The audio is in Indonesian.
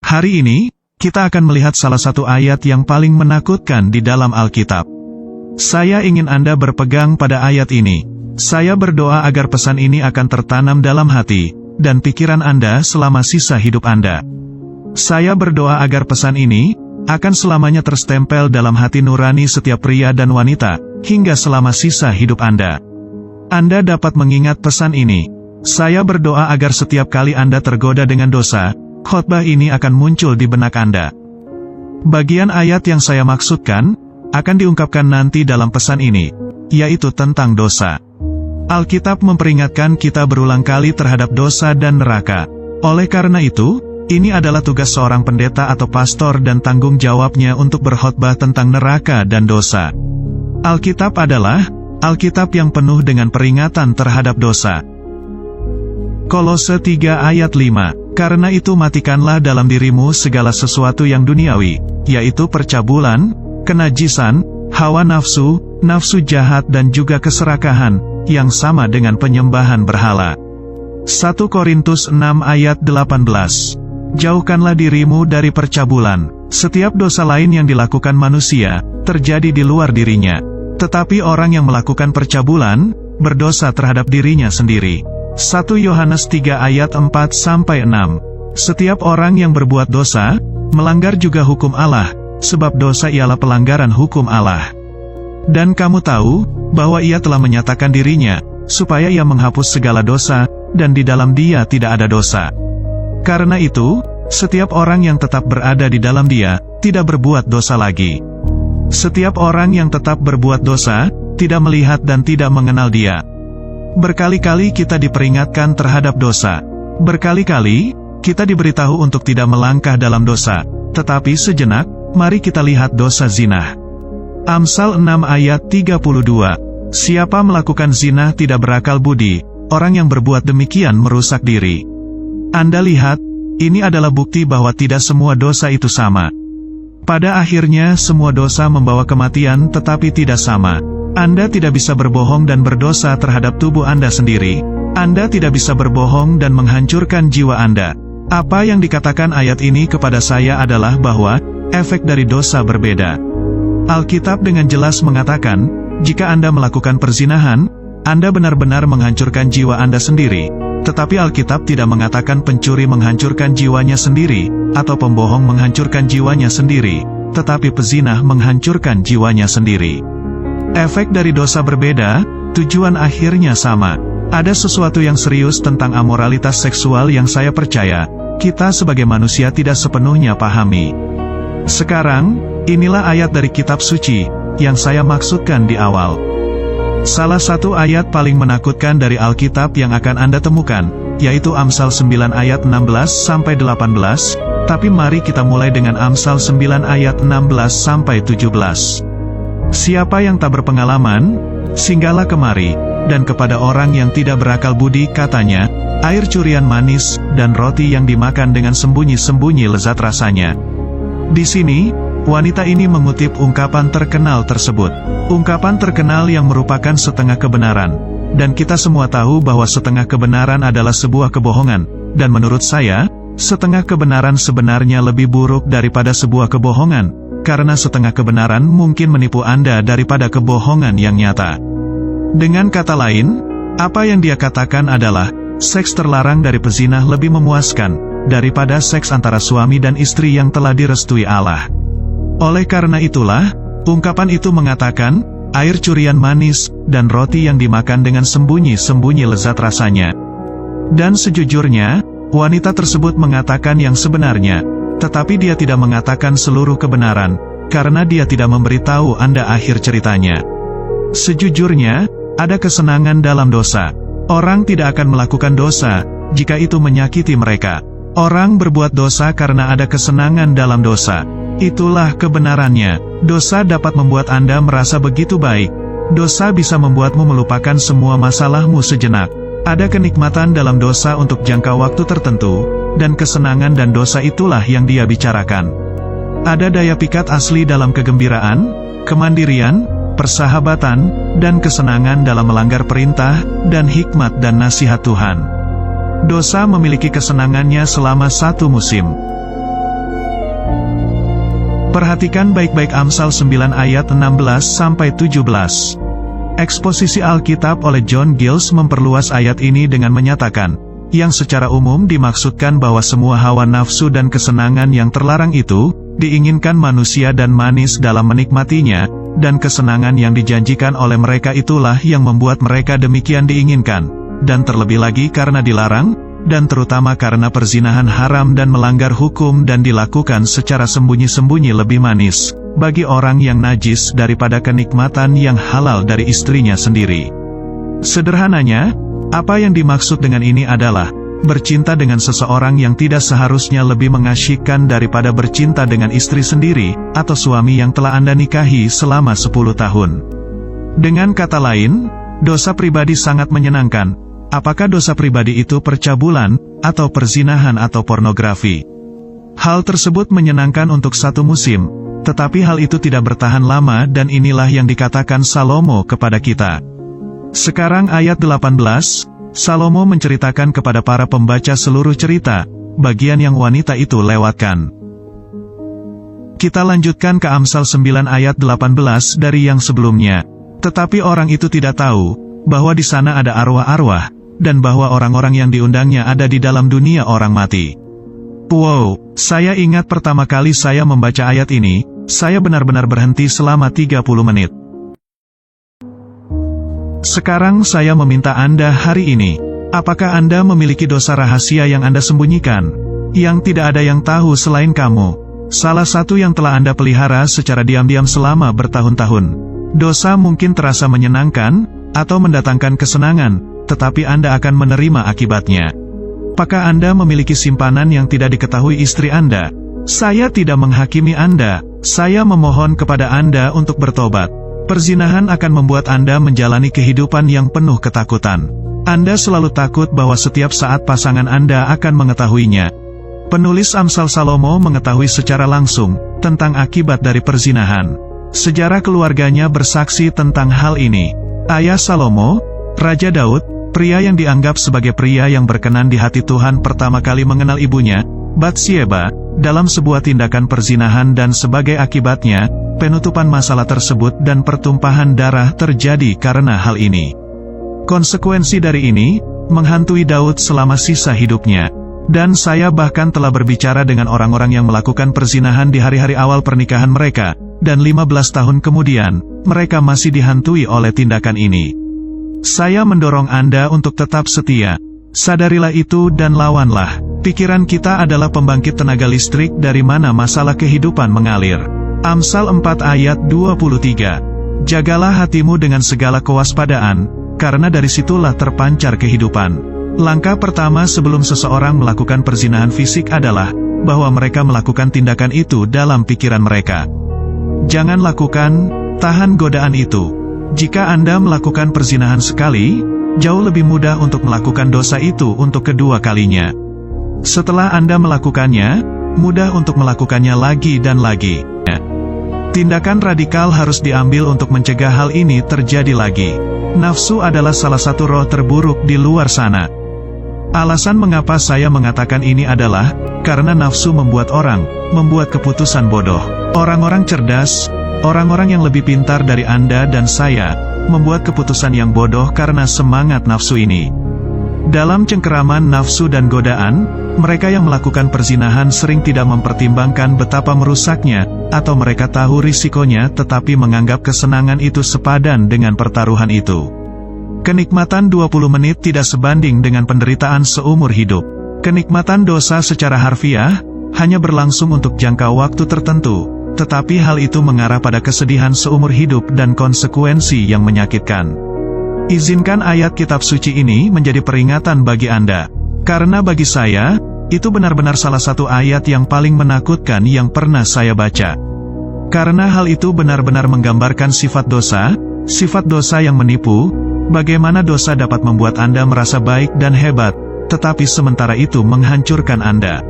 Hari ini, kita akan melihat salah satu ayat yang paling menakutkan di dalam Alkitab. Saya ingin Anda berpegang pada ayat ini. Saya berdoa agar pesan ini akan tertanam dalam hati dan pikiran Anda selama sisa hidup Anda. Saya berdoa agar pesan ini akan selamanya terstempel dalam hati nurani setiap pria dan wanita, hingga selama sisa hidup Anda. Anda dapat mengingat pesan ini. Saya berdoa agar setiap kali Anda tergoda dengan dosa, khotbah ini akan muncul di benak Anda. Bagian ayat yang saya maksudkan akan diungkapkan nanti dalam pesan ini, yaitu tentang dosa. Alkitab memperingatkan kita berulang kali terhadap dosa dan neraka. Oleh karena itu, ini adalah tugas seorang pendeta atau pastor dan tanggung jawabnya untuk berkhotbah tentang neraka dan dosa. Alkitab adalah Alkitab yang penuh dengan peringatan terhadap dosa. Kolose 3 ayat 5, karena itu matikanlah dalam dirimu segala sesuatu yang duniawi, yaitu percabulan, kenajisan, hawa nafsu, nafsu jahat dan juga keserakahan, yang sama dengan penyembahan berhala. 1 Korintus 6 ayat 18, jauhkanlah dirimu dari percabulan. Setiap dosa lain yang dilakukan manusia, terjadi di luar dirinya. Tetapi orang yang melakukan percabulan, berdosa terhadap dirinya sendiri. 1 Yohanes 3 ayat 4-6. Setiap orang yang berbuat dosa, melanggar juga hukum Allah, sebab dosa ialah pelanggaran hukum Allah. Dan kamu tahu, bahwa ia telah menyatakan dirinya, supaya ia menghapus segala dosa, dan di dalam dia tidak ada dosa. Karena itu, setiap orang yang tetap berada di dalam dia, tidak berbuat dosa lagi. Setiap orang yang tetap berbuat dosa, tidak melihat dan tidak mengenal dia. Berkali-kali kita diperingatkan terhadap dosa. Berkali-kali, kita diberitahu untuk tidak melangkah dalam dosa. Tetapi sejenak, mari kita lihat dosa zina. Amsal 6 ayat 32. Siapa melakukan zina tidak berakal budi, orang yang berbuat demikian merusak diri. Anda lihat, ini adalah bukti bahwa tidak semua dosa itu sama. Pada akhirnya semua dosa membawa kematian tetapi tidak sama. Anda tidak bisa berbohong dan berdosa terhadap tubuh Anda sendiri. Anda tidak bisa berbohong dan menghancurkan jiwa Anda. Apa yang dikatakan ayat ini kepada saya adalah bahwa efek dari dosa berbeda. Alkitab dengan jelas mengatakan, jika Anda melakukan perzinahan, Anda benar-benar menghancurkan jiwa Anda sendiri. Tetapi Alkitab tidak mengatakan pencuri menghancurkan jiwanya sendiri, atau pembohong menghancurkan jiwanya sendiri, tetapi pezinah menghancurkan jiwanya sendiri. Efek dari dosa berbeda, tujuan akhirnya sama. Ada sesuatu yang serius tentang amoralitas seksual yang saya percaya, kita sebagai manusia tidak sepenuhnya pahami. Sekarang, inilah ayat dari kitab suci, yang saya maksudkan di awal. Salah satu ayat paling menakutkan dari Alkitab yang akan Anda temukan, yaitu Amsal 9 ayat 16-18, tapi mari kita mulai dengan Amsal 9 ayat 16-17. Siapa yang tak berpengalaman, singgahlah kemari, dan kepada orang yang tidak berakal budi katanya, air curian manis, dan roti yang dimakan dengan sembunyi-sembunyi lezat rasanya. Di sini, wanita ini mengutip ungkapan terkenal tersebut. Ungkapan terkenal yang merupakan setengah kebenaran. Dan kita semua tahu bahwa setengah kebenaran adalah sebuah kebohongan. Dan menurut saya, setengah kebenaran sebenarnya lebih buruk daripada sebuah kebohongan. Karena setengah kebenaran mungkin menipu Anda daripada kebohongan yang nyata. Dengan kata lain, apa yang dia katakan adalah, seks terlarang dari pezinah lebih memuaskan, daripada seks antara suami dan istri yang telah direstui Allah. Oleh karena itulah, ungkapan itu mengatakan, air curian manis, dan roti yang dimakan dengan sembunyi-sembunyi lezat rasanya. Dan sejujurnya, wanita tersebut mengatakan yang sebenarnya, tetapi dia tidak mengatakan seluruh kebenaran, karena dia tidak memberitahu Anda akhir ceritanya. Sejujurnya, ada kesenangan dalam dosa. Orang tidak akan melakukan dosa, jika itu menyakiti mereka. Orang berbuat dosa karena ada kesenangan dalam dosa. Itulah kebenarannya. Dosa dapat membuat Anda merasa begitu baik. Dosa bisa membuatmu melupakan semua masalahmu sejenak. Ada kenikmatan dalam dosa untuk jangka waktu tertentu, dan kesenangan dan dosa itulah yang dia bicarakan. Ada daya pikat asli dalam kegembiraan, kemandirian, persahabatan, dan kesenangan dalam melanggar perintah, dan hikmat dan nasihat Tuhan. Dosa memiliki kesenangannya selama satu musim. Perhatikan baik-baik Amsal 9 ayat 16-17. Eksposisi Alkitab oleh John Giles memperluas ayat ini dengan menyatakan, yang secara umum dimaksudkan bahwa semua hawa nafsu dan kesenangan yang terlarang itu, diinginkan manusia dan manis dalam menikmatinya, dan kesenangan yang dijanjikan oleh mereka itulah yang membuat mereka demikian diinginkan, dan terlebih lagi karena dilarang, dan terutama karena perzinahan haram dan melanggar hukum dan dilakukan secara sembunyi-sembunyi lebih manis bagi orang yang najis daripada kenikmatan yang halal dari istrinya sendiri. Sederhananya, apa yang dimaksud dengan ini adalah bercinta dengan seseorang yang tidak seharusnya lebih mengasyikkan daripada bercinta dengan istri sendiri, atau suami yang telah Anda nikahi selama 10 tahun. Dengan kata lain, dosa pribadi sangat menyenangkan. Apakah dosa pribadi itu percabulan, atau perzinahan atau pornografi? Hal tersebut menyenangkan untuk satu musim, tetapi hal itu tidak bertahan lama dan inilah yang dikatakan Salomo kepada kita. Sekarang ayat 18, Salomo menceritakan kepada para pembaca seluruh cerita, bagian yang wanita itu lewatkan. Kita lanjutkan ke Amsal 9 ayat 18 dari yang sebelumnya. Tetapi orang itu tidak tahu, bahwa di sana ada arwah-arwah, dan bahwa orang-orang yang diundangnya ada di dalam dunia orang mati. Wow, saya ingat pertama kali saya membaca ayat ini, saya benar-benar berhenti selama 30 menit. Sekarang saya meminta Anda hari ini, apakah Anda memiliki dosa rahasia yang Anda sembunyikan, yang tidak ada yang tahu selain kamu? Salah satu yang telah Anda pelihara secara diam-diam selama bertahun-tahun. Dosa mungkin terasa menyenangkan, atau mendatangkan kesenangan, tetapi Anda akan menerima akibatnya. Apakah Anda memiliki simpanan yang tidak diketahui istri Anda? Saya tidak menghakimi Anda, saya memohon kepada Anda untuk bertobat. Perzinahan akan membuat Anda menjalani kehidupan yang penuh ketakutan. Anda selalu takut bahwa setiap saat pasangan Anda akan mengetahuinya. Penulis Amsal Salomo mengetahui secara langsung tentang akibat dari perzinahan. Sejarah keluarganya bersaksi tentang hal ini. Ayah Salomo, Raja Daud, pria yang dianggap sebagai pria yang berkenan di hati Tuhan pertama kali mengenal ibunya, Batsyeba, dalam sebuah tindakan perzinahan dan sebagai akibatnya, penutupan masalah tersebut dan pertumpahan darah terjadi karena hal ini. Konsekuensi dari ini, menghantui Daud selama sisa hidupnya. Dan saya bahkan telah berbicara dengan orang-orang yang melakukan perzinahan di hari-hari awal pernikahan mereka, dan 15 tahun kemudian, mereka masih dihantui oleh tindakan ini. Saya mendorong Anda untuk tetap setia. Sadarilah itu dan lawanlah. Pikiran kita adalah pembangkit tenaga listrik dari mana masalah kehidupan mengalir. Amsal 4 ayat 23. Jagalah hatimu dengan segala kewaspadaan, karena dari situlah terpancar kehidupan. Langkah pertama sebelum seseorang melakukan perzinahan fisik adalah, bahwa mereka melakukan tindakan itu dalam pikiran mereka. Jangan lakukan, tahan godaan itu. Jika Anda melakukan perzinahan sekali, jauh lebih mudah untuk melakukan dosa itu untuk kedua kalinya. Setelah Anda melakukannya, mudah untuk melakukannya lagi dan lagi. Tindakan radikal harus diambil untuk mencegah hal ini terjadi lagi. Nafsu adalah salah satu roh terburuk di luar sana. Alasan mengapa saya mengatakan ini adalah, karena nafsu membuat orang, membuat keputusan bodoh. Orang-orang cerdas, orang-orang yang lebih pintar dari Anda dan saya, membuat keputusan yang bodoh karena semangat nafsu ini. Dalam cengkeraman nafsu dan godaan, mereka yang melakukan perzinahan sering tidak mempertimbangkan betapa merusaknya, atau mereka tahu risikonya tetapi menganggap kesenangan itu sepadan dengan pertaruhan itu. Kenikmatan 20 menit tidak sebanding dengan penderitaan seumur hidup. Kenikmatan dosa secara harfiah, hanya berlangsung untuk jangka waktu tertentu, tetapi hal itu mengarah pada kesedihan seumur hidup dan konsekuensi yang menyakitkan. Izinkan ayat kitab suci ini menjadi peringatan bagi Anda. Karena bagi saya, itu benar-benar salah satu ayat yang paling menakutkan yang pernah saya baca. Karena hal itu benar-benar menggambarkan sifat dosa yang menipu, bagaimana dosa dapat membuat Anda merasa baik dan hebat, tetapi sementara itu menghancurkan Anda.